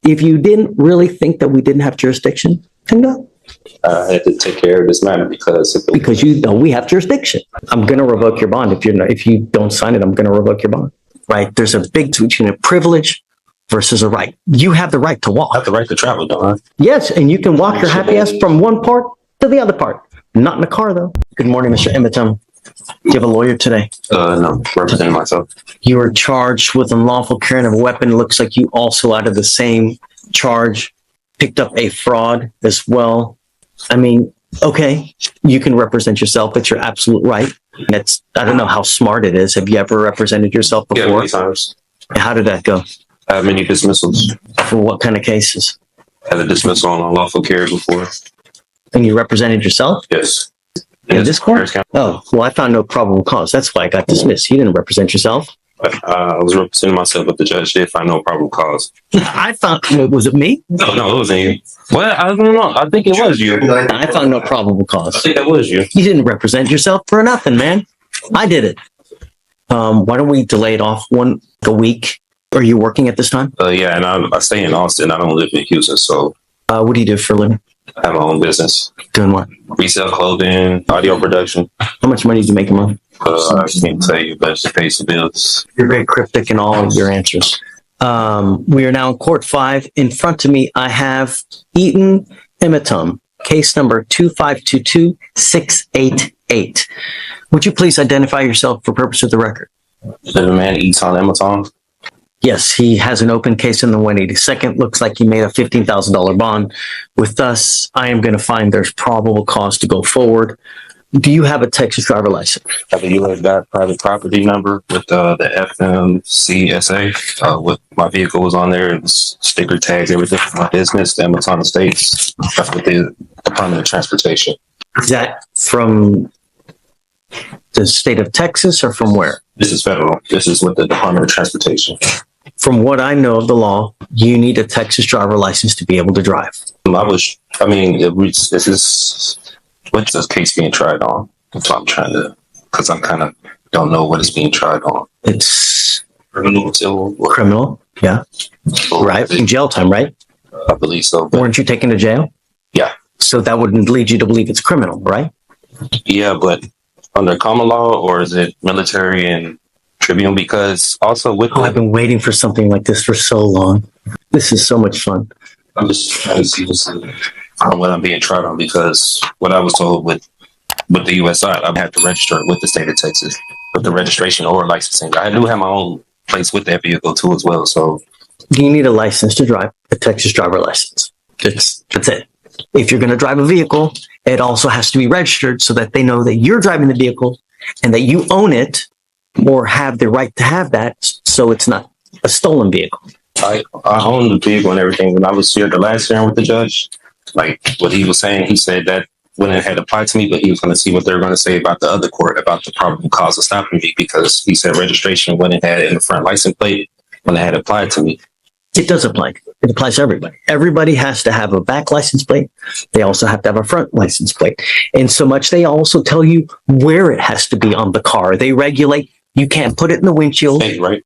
If you didn't really think that we didn't have jurisdiction, then no. I had to take care of this matter because you know we have jurisdiction. I'm going to revoke your bond if you don't sign it. I'm going to revoke your bond. Right? There's a big difference between a privilege versus a right. You have the right to walk. I have the right to travel, don't I? Yes, and you can walk your happy ass from one part to the other part. Not in a car, though. Good morning, Mr. Emitum. Do you have a lawyer today? No, representing myself. You were charged with unlawful carrying of a weapon. It looks like you also, out of the same charge, picked up a fraud as well. I mean, okay, you can represent yourself. It's your absolute right. I don't know how smart it is. Have you ever represented yourself before? Yeah, many times. How did that go? I have many dismissals. For what kind of cases? I had a dismissal on unlawful carry before. And you represented yourself? Yes. In this court? Oh, well, I found no probable cause. That's why I got dismissed. You didn't represent yourself. I was representing myself, but the judge did find no probable cause. I found, was it me? No, it wasn't you. Well, I don't know. I think it was you. I found no probable cause. I think that was you. You didn't represent yourself for nothing, man. I did it. Why don't we delay it off a week? Are you working at this time? Yeah, and I stay in Austin. I don't live in Houston, so. What do you do for a living? I have my own business. Doing what? Resell clothing, audio production. How much money do you make a month? I can't tell you, but it pays the bills. You're very cryptic in all of your answers. We are now in court 5. In front of me, I have Eaton Emitum, case number 2522688. Would you please identify yourself for purpose of the record? The man Eaton Emitum. Yes, he has an open case in the 182nd. Looks like he made a $15,000 bond. With us, I am going to find there's probable cause to go forward. Do you have a Texas driver license? I have a U.S. private property number with the FMCSA. With my vehicle was on there. It was sticker tags, everything for my business, the Amazon Estates. That's with the Department of Transportation. Is that from the state of Texas or from where? This is federal. This is with the Department of Transportation. From what I know of the law, you need a Texas driver license to be able to drive. What's this case being tried on? That's what I'm trying to, because I kind of don't know what it's being tried on. It's criminal, criminal, yeah. Right, in jail time, right? I believe so. Weren't you taken to jail? Yeah. So that wouldn't lead you to believe it's criminal, right? Yeah, but under common law, or is it military and tribunal? Because also with I've been waiting for something like this for so long. This is so much fun. I'm just trying to see what I'm being tried on, because what I was told with the U.S. side, I have to register it with the state of Texas with the registration or licensing. I do have my own place with that vehicle too as well. So you need a license to drive, a Texas driver license. That's it. If you're going to drive a vehicle, it also has to be registered so that they know that you're driving the vehicle and that you own it or have the right to have that, so it's not a stolen vehicle. I own the vehicle and everything. When I was here the last hearing with the judge, like what he was saying, he said that when it had applied to me, but he was going to see what they were going to say about the other court, about the probable cause of stopping me, because he said registration when it had in the front license plate, when it had applied to me. It does apply. It applies to everybody. Everybody has to have a back license plate. They also have to have a front license plate. And so much, they also tell you where it has to be on the car. They regulate. You can't put it in the windshield. State, right?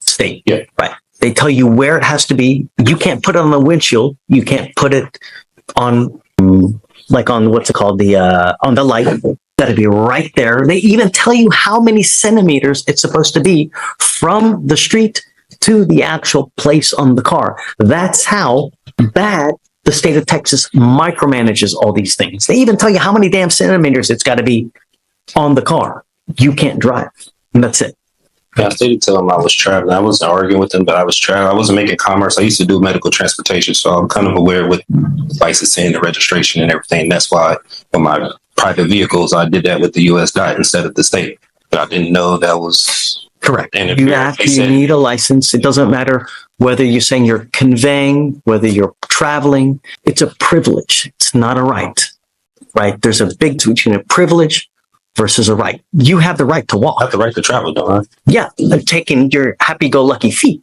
State. Yeah. Right. They tell you where it has to be. You can't put it on the windshield. You can't put it on, like on what's it called? On the light. Got to be right there. They even tell you how many centimeters it's supposed to be from the street to the actual place on the car. That's how bad the state of Texas micromanages all these things. They even tell you how many damn centimeters it's got to be on the car. You can't drive. And that's it. Yeah, I stated to him I was traveling. I wasn't arguing with him, but I was traveling. I wasn't making commerce. I used to do medical transportation, so I'm kind of aware with licensing, the registration, and everything. That's why for my private vehicles, I did that with the U.S. DOT instead of the state. But I didn't know that was correct. You actually need a license. It doesn't matter whether you're saying you're conveying, whether you're traveling. It's a privilege. It's not a right. Right? There's a big difference between a privilege versus a right. You have the right to walk. I have the right to travel, don't I? Yeah, taking your happy-go-lucky feet.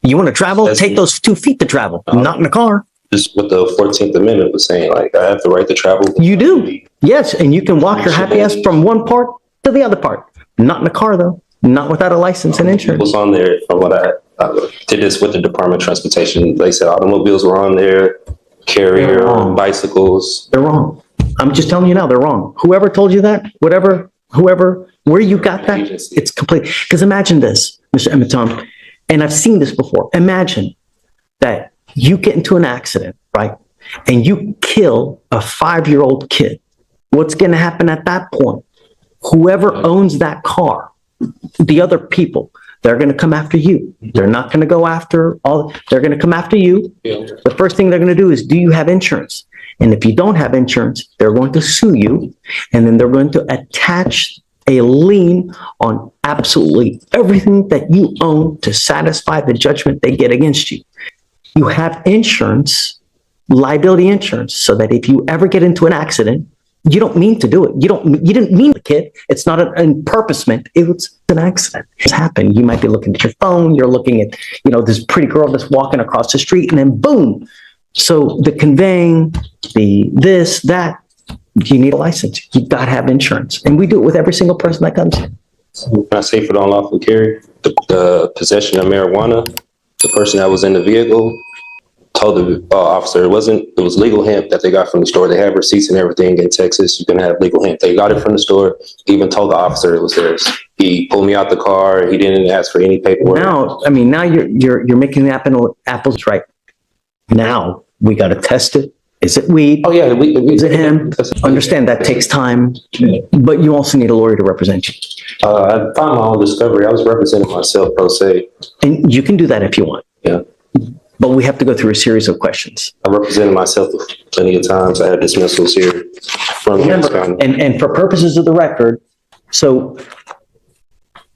You want to travel? Take those 2 feet to travel, not in a car. Just what the 14th Amendment was saying, like, I have the right to travel. You do. Yes, and you can walk your happy ass from one part to the other part. Not in a car, though. Not without a license and insurance. What's on there, from what did this with the Department of Transportation. They said automobiles were on there, They're carrier, wrong. bicycles. They're wrong. I'm just telling you now, they're wrong. Whoever told you that, whoever, where you got that, it's complete. Because imagine this, Mr. Emmett Tom, and I've seen this before. Imagine that you get into an accident, right? And you kill a 5-year-old kid. What's going to happen at that point? Whoever owns that car, the other people, they're going to come after you. They're not going to go after they're going to come after you. The first thing they're going to do is, do you have insurance? And if you don't have insurance, they're going to sue you. And then they're going to attach a lien on absolutely everything that you own to satisfy the judgment they get against you. You have insurance, liability insurance, so that if you ever get into an accident, you don't mean to do it. You didn't mean the kid. It's not an purposement. It was an accident. It's happened. You might be looking at your phone. You're looking at, this pretty girl that's walking across the street, and then boom. So the conveying, this, that, you need a license. You've got to have insurance. And we do it with every single person that comes in. Can I say for the unlawful carry, the possession of marijuana, the person that was in the vehicle told the officer it was legal hemp that they got from the store. They have receipts and everything in Texas. You can have legal hemp. They got it from the store. He even told the officer it was theirs. He pulled me out the car. He didn't ask for any paperwork. Now you're making the apples right. Now we got to test it. Is it weed? Oh yeah, is it hemp? Understand that takes time, but you also need a lawyer to represent you. I found my own discovery. I was representing myself pro se. And you can do that if you want. Yeah. But we have to go through a series of questions. I represented myself plenty of times. I had dismissals here from Remember, and for purposes of the record, so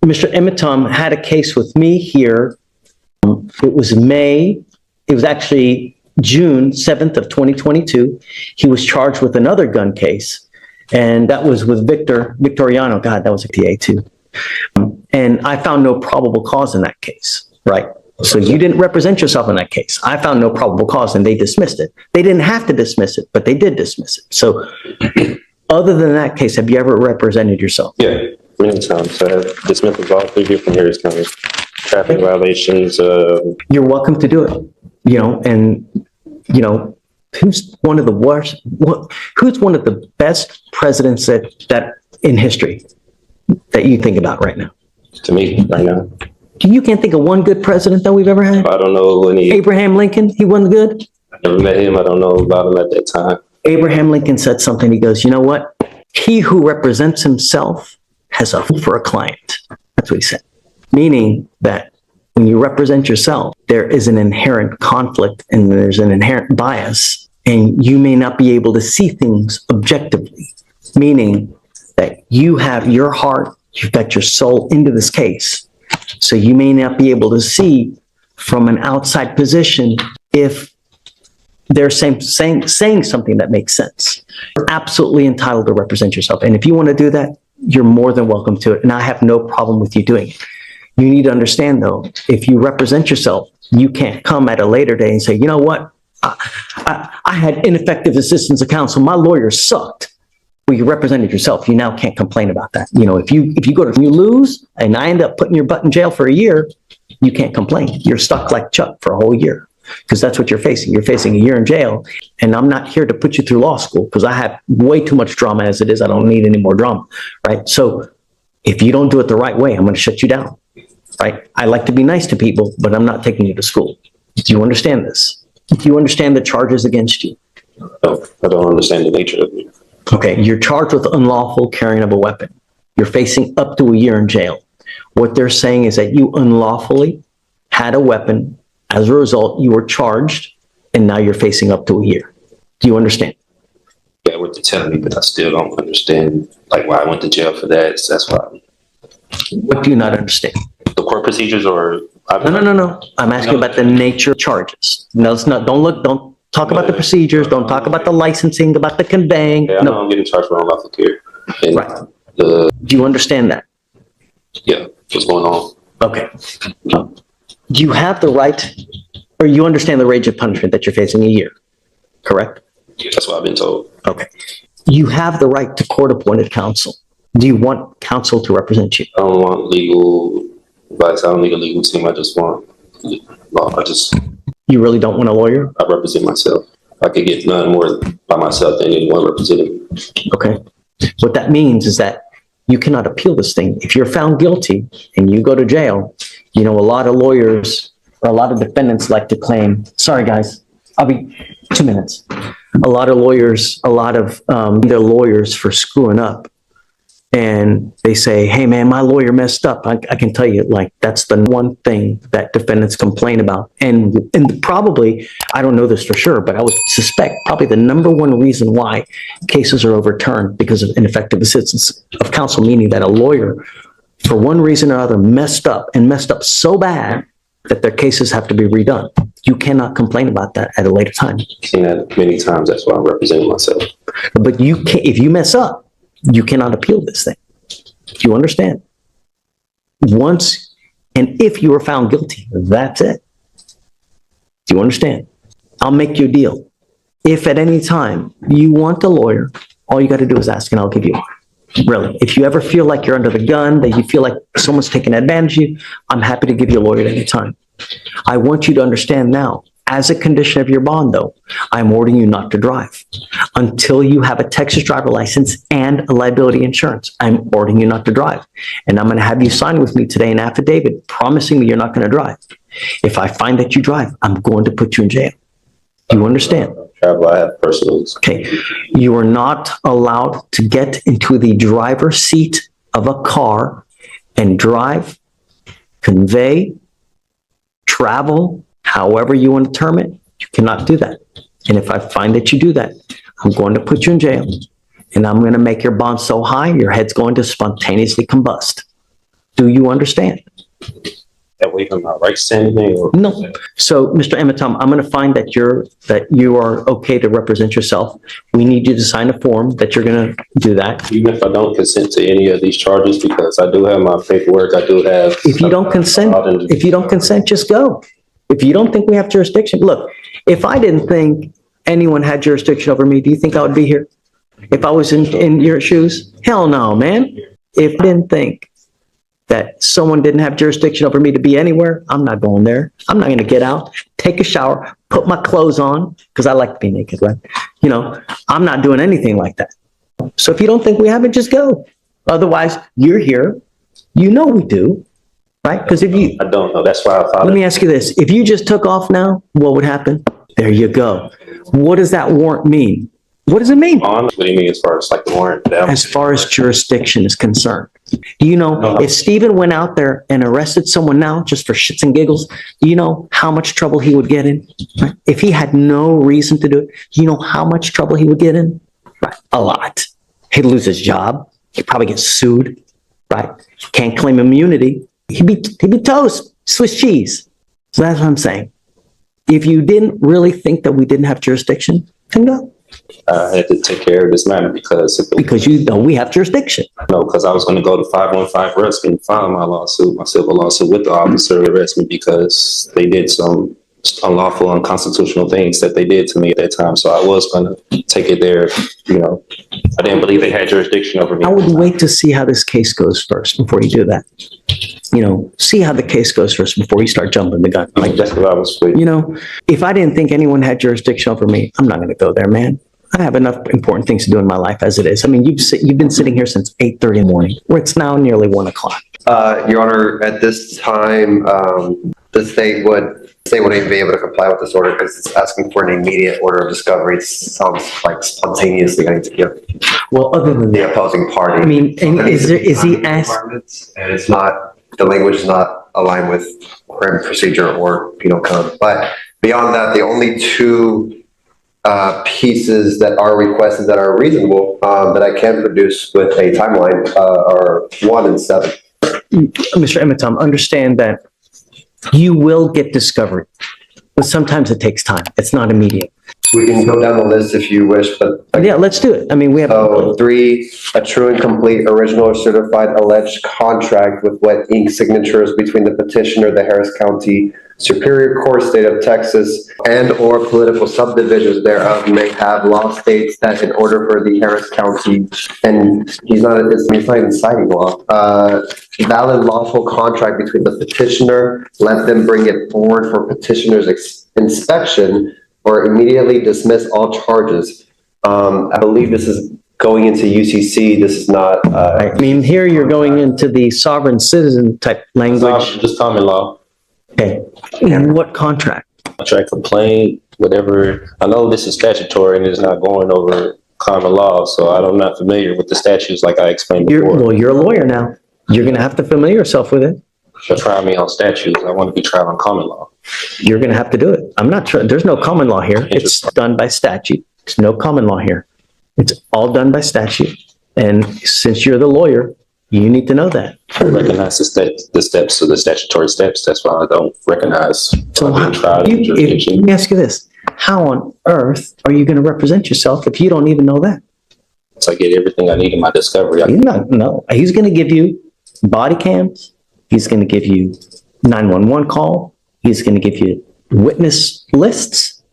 Mr. Emmett Tom had a case with me here. It was actually June 7th of 2022. He was charged with another gun case, and that was with Victoriano. God, that was a TA too. And I found no probable cause in that case, right? So you didn't represent yourself in that case. I found no probable cause and they dismissed it. They didn't have to dismiss it, but they did dismiss it. So other than that case, have you ever represented yourself? Yeah, many times. I have dismissals all 3 different areas coming. Traffic violations. You're welcome to do it, who's one of the worst, who's one of the best presidents that in history that you think about right now? To me, right now. You can't think of one good president that we've ever had? I don't know any. Abraham Lincoln, he wasn't good? I never met him. I don't know about him at that time. Abraham Lincoln said something. He goes, you know what? He who represents himself has a fool for a client. That's what he said. Meaning that when you represent yourself, there is an inherent conflict and there's an inherent bias, and you may not be able to see things objectively. Meaning that you have your heart, you've got your soul into this case. So you may not be able to see from an outside position if they're saying something that makes sense. You're absolutely entitled to represent yourself. And if you want to do that, you're more than welcome to it. And I have no problem with you doing it. You need to understand, though, if you represent yourself, you can't come at a later day and say, you know what? I had ineffective assistance of counsel. My lawyer sucked. Well, you represented yourself. You now can't complain about that. If you lose and I end up putting your butt in jail for a year, you can't complain. You're stuck like Chuck for a whole year because that's what you're facing. You're facing a year in jail. And I'm not here to put you through law school because I have way too much drama as it is. I don't need any more drama, right? So if you don't do it the right way, I'm going to shut you down, right? I like to be nice to people, but I'm not taking you to school. Do you understand this? Do you understand the charges against you? No, I don't understand the nature of it. Okay, you're charged with unlawful carrying of a weapon. You're facing up to a year in jail. What they're saying is that you unlawfully had a weapon. As a result, you were charged, and now you're facing up to a year. Do you understand? Yeah, what they're telling me, but I still don't understand, why I went to jail for that. So that's why. What do you not understand? The court procedures, or No. I'm asking about the nature of charges. No, it's not. Don't talk about the procedures. Don't talk about the licensing, about the conveying. Yeah, I know I'm getting charged for unlawful carry. Right. Do you understand that? Yeah, what's going on? Okay. Do you have the right, or you understand the range of punishment that you're facing a year, correct? Yeah, that's what I've been told. Okay. You have the right to court-appointed counsel. Do you want counsel to represent you? I don't want legal advice. I don't need a legal team. I just want No, You really don't want a lawyer? I represent myself. I could get none more by myself than anyone representing me. Okay. What that means is that you cannot appeal this thing. If you're found guilty and you go to jail, you know, a lot of lawyers or a lot of defendants like to claim, sorry guys, I'll be 2 minutes. A lot of lawyers, they're lawyers for screwing up. And they say, hey man, my lawyer messed up. I can tell you, like, that's the one thing that defendants complain about. And probably, I don't know this for sure, but I would suspect probably the number one reason why cases are overturned because of ineffective assistance of counsel, meaning that a lawyer, for one reason or other, messed up so bad that their cases have to be redone. You cannot complain about that at a later time. I've seen that many times. That's why I'm representing myself. But you can't, if you mess up, you cannot appeal this thing. Do you understand? Once, and if you are found guilty, that's it. Do you understand? I'll make you a deal. If at any time you want a lawyer, all you got to do is ask and I'll give you one. Really. If you ever feel like you're under the gun, that you feel like someone's taking advantage of you, I'm happy to give you a lawyer at any time. I want you to understand now, as a condition of your bond, though, I'm ordering you not to drive until you have a Texas driver license and a liability insurance. I'm ordering you not to drive. And I'm going to have you sign with me today an affidavit promising me you're not going to drive. If I find that you drive, I'm going to put you in jail. Do you understand? Travel, I have personals. Okay. You are not allowed to get into the driver's seat of a car and drive, convey, travel, however you want to term it. You cannot do that. And if I find that you do that, I'm going to put you in jail and I'm going to make your bond so high, your head's going to spontaneously combust. Do you understand? That way I'm not right standing or no. So, Mr. Ematom, I'm going to find that you are okay to represent yourself. We need you to sign a form that you're going to do that. Even if I don't consent to any of these charges, because I do have my paperwork, I do have. If you don't consent, just go. If you don't think we have jurisdiction, look, if I didn't think anyone had jurisdiction over me, do you think I would be here? If I was in your shoes? Hell no, man. If I didn't think that someone didn't have jurisdiction over me to be anywhere, I'm not going there. I'm not going to get out, take a shower, put my clothes on, because I like to be naked, right? You know, I'm not doing anything like that. So if you don't think we have it, just go. Otherwise, you're here. You know we do, right? Because if you... I don't know. That's why I thought... Let me ask you this. If you just took off now, what would happen? There you go. What does that warrant mean? What does it mean? What do you mean as far as like the warrant? As far as jurisdiction is concerned. Do you know, if Stephen went out there and arrested someone now just for shits and giggles, do you know how much trouble he would get in? Right? If he had no reason to do it, do you know how much trouble he would get in? Right? A lot. He'd lose his job. He'd probably get sued. Right? Can't claim immunity. He'd be toast. Swiss cheese. So that's what I'm saying. If you didn't really think that we didn't have jurisdiction, then go. I had to take care of this matter because you know we have jurisdiction. No, because I was going to go to 515 arrest me and file my civil lawsuit with the officer who arrested me because they did some unlawful, unconstitutional things that they did to me at that time. So I was going to take it there. You know, I didn't believe they had jurisdiction over me. I would wait to see how this case goes first before you do that. You know, see how the case goes first before you start jumping the gun. Like that's what I was with. You know, if I didn't think anyone had jurisdiction over me, I'm not going to go there, man. I have enough important things to do in my life as it is. I mean, you've been sitting here since 8:30 in the morning, where it's now nearly 1 o'clock. Your Honor, at this time, the state wouldn't even be able to comply with this order because it's asking for an immediate order of discovery. It sounds like spontaneously going to give. Well, other than the opposing party. I mean, is he asked? And it's not, the language is not aligned with criminal procedure or penal code. But beyond that, the only two pieces that are requested that are reasonable that I can produce with a timeline are 1 and 7. Mr. Ematom, understand that you will get discovery, but sometimes it takes time. It's not immediate. We can go down the list if you wish, but yeah, let's do it. I mean, we have 3, a true and complete original or certified alleged contract with wet ink signatures between the petitioner, the Harris County Superior Court, State of Texas, and or political subdivisions thereof may have law states that in order for the Harris County, and he's not even citing law, valid lawful contract between the petitioner, let them bring it forward for petitioner's inspection or immediately dismiss all charges. I believe this is going into UCC. This is not. I mean, here you're going into the sovereign citizen type language. Just common law. Okay. What contract? Contract complaint, whatever. I know this is statutory and it's not going over common law, so I'm not familiar with the statutes like I explained before. You're a lawyer now. You're going to have to familiar yourself with it. You're trying me on statutes. I want to be tried on common law. You're going to have to do it. I'm not sure. There's no common law here. It's done by statute. There's no common law here. It's all done by statute. And since you're the lawyer, you need to know that. I recognize the steps of the statutory steps. That's why I don't recognize. So let me ask you this. How on earth are you going to represent yourself if you don't even know that? So I get everything I need in my discovery. He's going to give you body cams. He's going to give you 911 call. He's going to give you witness lists.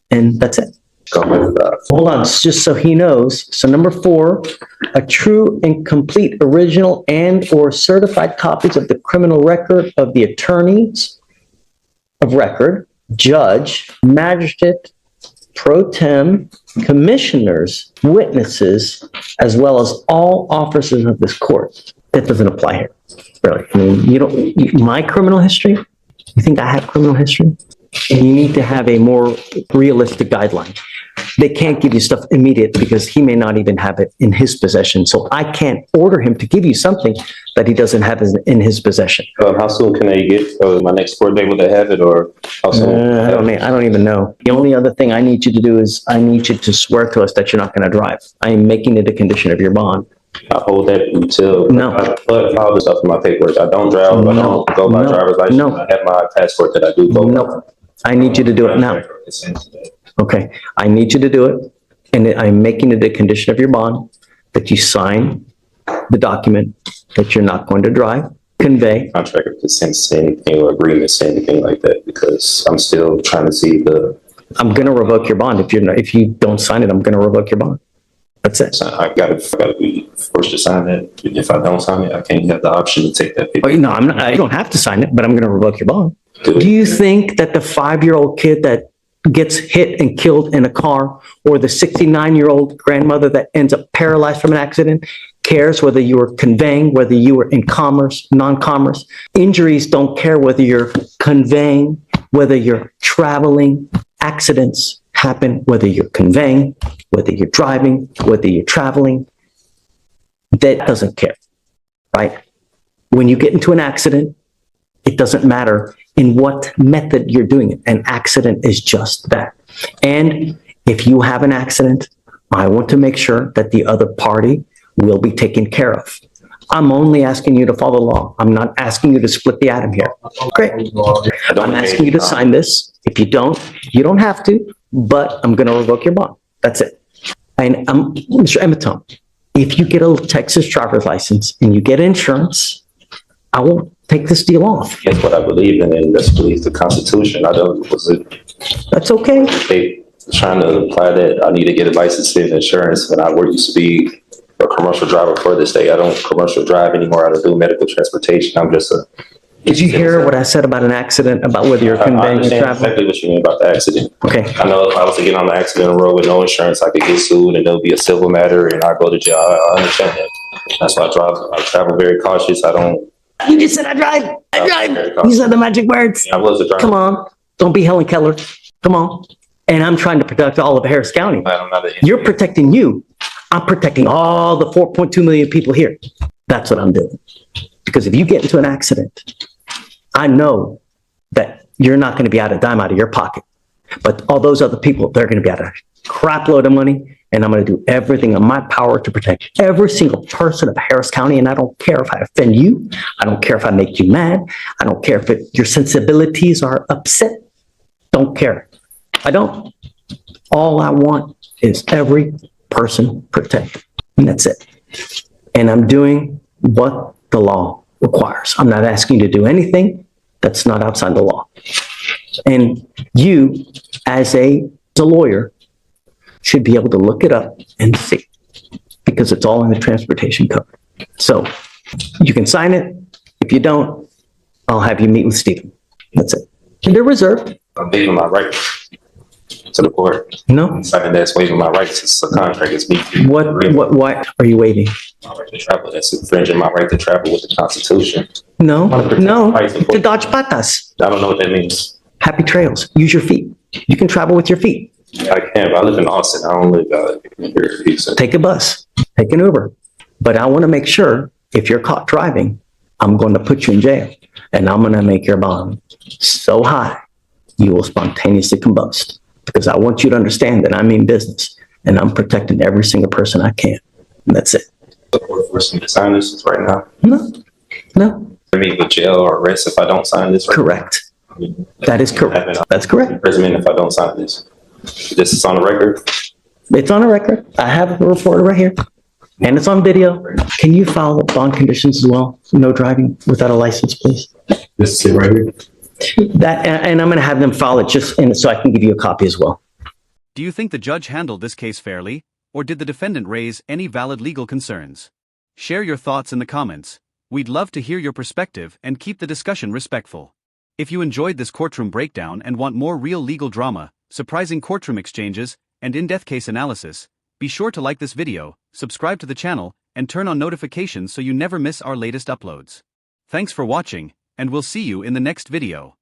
And that's it. Hold on, just so he knows. So number 4, a true and complete original and or certified copies of the criminal record of the attorneys of record, judge, magistrate, pro tem, commissioners, witnesses, as well as all officers of this court. That doesn't apply here, really. I mean, my criminal history, you think I have criminal history? And you need to have a more realistic guideline. They can't give you stuff immediate because he may not even have it in his possession. So I can't order him to give you something that he doesn't have in his possession. How soon can I get my next court date? Will they have it, or how soon? I don't even know. The only other thing I need you to do is I need you to swear to us that you're not going to drive. I am making it a condition of your bond. I hold that until No. But all the stuff in my paperwork. I don't drive. I don't go by driver's license. No. I have my passport that I do go by. No. I need you to do it now. Okay, I need you to do it, and I'm making it a condition of your bond that you sign the document that you're not going to drive, convey. Contract of consent say anything or agreement say anything like that, because I'm still trying to see I'm going to revoke your bond if you don't sign it. I'm going to revoke your bond. That's it. So I gotta be forced to sign it. If I don't sign it, I can't have the option to take that paper. Oh, no, I'm not. I don't have to sign it, but I'm going to revoke your bond. Do you think that the 5-year-old kid that gets hit and killed in a car, or the 69-year-old grandmother that ends up paralyzed from an accident, cares whether you were conveying, whether you were in commerce, non-commerce? Injuries don't care whether you're conveying, whether you're traveling. Accidents happen whether you're conveying, whether you're driving, whether you're traveling. That doesn't care, right? When you get into an accident, it doesn't matter in what method you're doing it. An accident is just that. And if you have an accident, I want to make sure that the other party will be taken care of. I'm only asking you to follow the law. I'm not asking you to split the atom here. Great. I'm asking you to sign this. If you don't have to, but I'm going to revoke your bond. That's it. And Mr. Emeton, if you get a Texas driver's license and you get insurance, I will take this deal off. That's what I believe in, and that's believe the Constitution. That's okay. They trying to apply that I need to get a license and insurance when I used to be a commercial driver for this day. I don't commercial drive anymore. I don't do medical transportation. I'm just a. Did you hear what I said about an accident, about whether you're conveying or I understand traveling? exactly what you mean about the accident. Okay. I know if I was to get on the accident road with no insurance, I could get sued and there'll be a civil matter and I go to jail. I understand that. That's why I travel very cautious. I don't. You just said I drive. I drive. You said the magic words. Yeah, I was a driver. Come on. Don't be Helen Keller. Come on. And I'm trying to protect all of Harris County. You're protecting you. I'm protecting all the 4.2 million people here. That's what I'm doing. Because if you get into an accident, I know that you're not going to be out a dime out of your pocket. But all those other people, they're going to be out a crap load of money. And I'm going to do everything in my power to protect every single person of Harris County. And I don't care if I offend you. I don't care if I make you mad. I don't care if your sensibilities are upset. Don't care. I don't. All I want is every person protected. And that's it. And I'm doing what the law requires. I'm not asking you to do anything That's not outside the law. And you, as a lawyer, should be able to look it up and see, because it's all in the transportation code. So you can sign it. If you don't, I'll have you meet with Stephen. That's it. And they're reserved. I'm waiving my right to the court. No. Something that's waiving my rights. It's a contract. It's me. What are you waiving? My right to travel. That's infringing my right to travel with the Constitution. No, no. Rights of- To dodge patas. I don't know what that means. Happy trails. Use your feet. You can travel with your feet. I can, but I live in Austin. I don't live here in Houston. Take a bus. Take an Uber. But I want to make sure if you're caught driving, I'm going to put you in jail, and I'm going to make your bond so high you will spontaneously combust, because I want you to understand that I'm in business and I'm protecting every single person I can. And that's it. The court forcing me to sign this right now. No. I mean, with jail or arrest if I don't sign this. Right Correct. now. That is correct. That's correct. Imprisonment if I don't sign this. This is on the record. It's on a record. I have a reporter right here, and it's on video. Can you file bond conditions as well? No driving without a license, please. This is it right here. That, and I'm going to have them file it just in, so I can give you a copy as well. Do you think the judge handled this case fairly, or did the defendant raise any valid legal concerns? Share your thoughts in the comments. We'd love to hear your perspective and keep the discussion respectful. If you enjoyed this courtroom breakdown and want more real legal drama, surprising courtroom exchanges, and in-depth case analysis, be sure to like this video, subscribe to the channel, and turn on notifications so you never miss our latest uploads. Thanks for watching, and we'll see you in the next video.